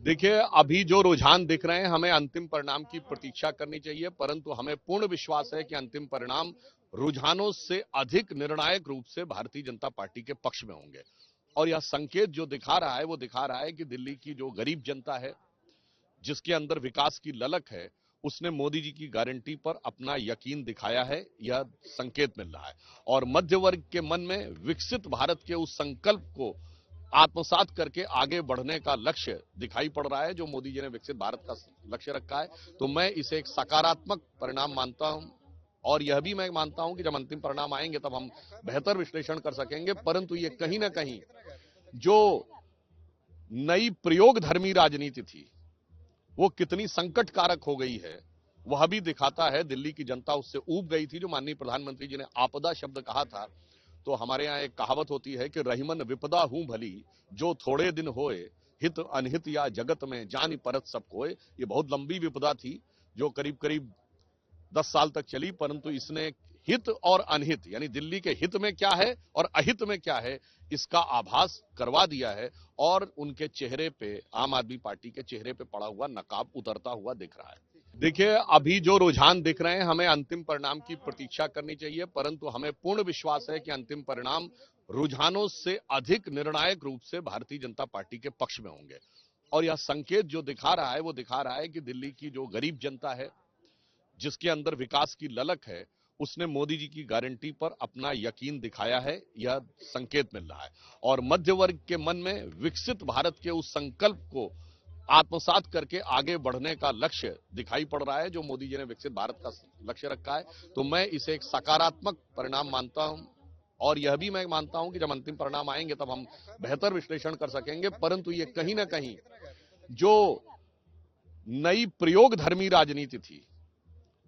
देखिए, अभी जो रुझान दिख रहे हैं, हमें अंतिम परिणाम की प्रतीक्षा करनी चाहिए, परंतु हमें पूर्ण विश्वास है कि अंतिम परिणाम रुझानों से अधिक निर्णायक रूप से भारतीय जनता पार्टी के पक्ष में होंगे। और यह संकेत जो दिखा रहा है, वो दिखा रहा है कि दिल्ली की जो गरीब जनता है, जिसके अंदर विकास की ललक है, उसने मोदी जी की गारंटी पर अपना यकीन दिखाया है। यह संकेत मिल रहा है और मध्य वर्ग के मन में विकसित भारत के उस संकल्प को आत्मसात करके आगे बढ़ने का लक्ष्य दिखाई पड़ रहा है, जो मोदी जी ने विकसित भारत का लक्ष्य रखा है। तो मैं इसे एक सकारात्मक परिणाम मानता हूं और यह भी मैं मानता हूं कि जब अंतिम परिणाम आएंगे तब हम बेहतर विश्लेषण कर सकेंगे। परंतु ये कहीं ना कहीं जो नई प्रयोगधर्मी राजनीति थी, वो कितनी संकट कारक हो गई है, वह भी दिखाता है। दिल्ली की जनता उससे ऊब गई थी। जो माननीय प्रधानमंत्री जी ने आपदा शब्द कहा था, तो हमारे यहाँ एक कहावत होती है कि रहीमन विपदा हूं भली, जो थोड़े दिन होए, हित अनहित या जगत में जानी परत सब कोय। ये बहुत लंबी विपदा थी, जो करीब करीब 10 साल तक चली, परंतु इसने हित और अनहित यानी दिल्ली के हित में क्या है और अहित में क्या है, इसका आभास करवा दिया है। और उनके चेहरे पे, आम आदमी पार्टी के चेहरे पे पड़ा हुआ नकाब उतरता हुआ दिख रहा है। देखिए, अभी जो रुझान दिख रहे हैं, हमें अंतिम परिणाम की प्रतीक्षा करनी चाहिए, परंतु हमें पूर्ण विश्वास है कि अंतिम परिणाम रुझानों से अधिक निर्णायक रूप से भारतीय जनता पार्टी के पक्ष में होंगे। और यह संकेत जो दिखा रहा है, वो दिखा रहा है कि दिल्ली की जो गरीब जनता है, जिसके अंदर विकास की ललक है, उसने मोदी जी की गारंटी पर अपना यकीन दिखाया है। यह संकेत मिल रहा है और मध्य वर्ग के मन में विकसित भारत के उस संकल्प को आत्मसात करके आगे बढ़ने का लक्ष्य दिखाई पड़ रहा है, जो मोदी जी ने विकसित भारत का लक्ष्य रखा है। तो मैं इसे एक सकारात्मक परिणाम मानता हूं और यह भी मैं मानता हूं कि जब अंतिम परिणाम आएंगे तब हम बेहतर विश्लेषण कर सकेंगे। परंतु ये कहीं ना कहीं जो नई प्रयोगधर्मी राजनीति थी,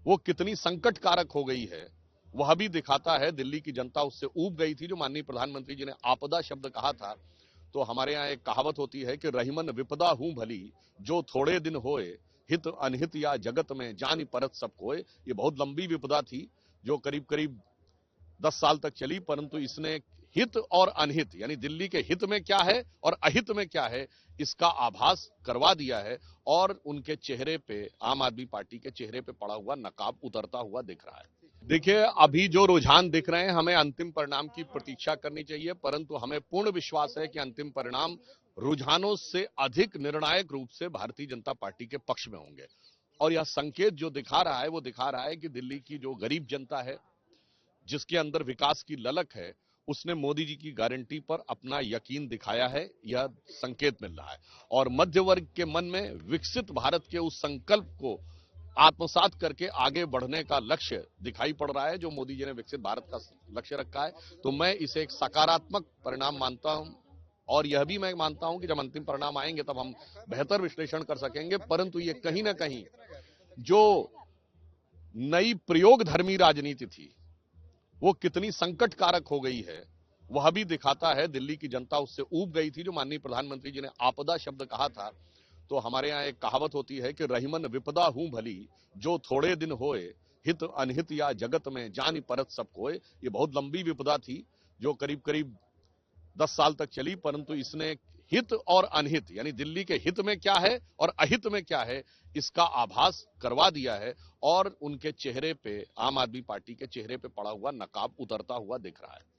वो कितनी संकट कारक हो गई है, वह भी दिखाता है। दिल्ली की जनता उससे ऊब गई थी। जो माननीय प्रधानमंत्री जी ने आपदा शब्द कहा था, तो हमारे यहाँ एक कहावत होती है कि रहीमन विपदा हूं भली, जो थोड़े दिन होए, हित अनहित या जगत में जानी परत सब कोय। ये बहुत लंबी विपदा थी, जो करीब करीब 10 साल तक चली, परंतु इसने हित और अनहित यानी दिल्ली के हित में क्या है और अहित में क्या है, इसका आभास करवा दिया है। और उनके चेहरे पे, आम आदमी पार्टी के चेहरे पे पड़ा हुआ नकाब उतरता हुआ दिख रहा है। देखिए, अभी जो रुझान दिख रहे हैं, हमें अंतिम परिणाम की प्रतीक्षा करनी चाहिए, परंतु हमें पूर्ण विश्वास है कि अंतिम परिणाम रुझानों से अधिक निर्णायक रूप से भारतीय जनता पार्टी के पक्ष में होंगे। और यह संकेत जो दिखा रहा है, वो दिखा रहा है कि दिल्ली की जो गरीब जनता है, जिसके अंदर विकास की ललक है, उसने मोदी जी की गारंटी पर अपना यकीन दिखाया है। यह संकेत मिल रहा है और मध्य वर्ग के मन में विकसित भारत के उस संकल्प को आत्मसात करके आगे बढ़ने का लक्ष्य दिखाई पड़ रहा है, जो मोदी जी ने विकसित भारत का लक्ष्य रखा है। तो मैं इसे एक सकारात्मक परिणाम मानता हूं और यह भी मैं मानता हूं कि जब अंतिम परिणाम आएंगे तब हम बेहतर विश्लेषण कर सकेंगे। परंतु ये कहीं ना कहीं जो नई प्रयोगधर्मी राजनीति थी, वो कितनी संकट कारक हो गई है, वह भी दिखाता है। दिल्ली की जनता उससे ऊब गई थी। जो माननीय प्रधानमंत्री जी ने आपदा शब्द कहा था, तो हमारे यहाँ एक कहावत होती है कि रहीमन विपदा हूं भली, जो थोड़े दिन होए, हित अनहित या जगत में जानी परत सब कोय। ये बहुत लंबी विपदा थी, जो करीब करीब 10 साल तक चली, परंतु इसने हित और अनहित यानी दिल्ली के हित में क्या है और अहित में क्या है, इसका आभास करवा दिया है। और उनके चेहरे पे, आम आदमी पार्टी के चेहरे पे पड़ा हुआ नकाब उतरता हुआ दिख रहा है।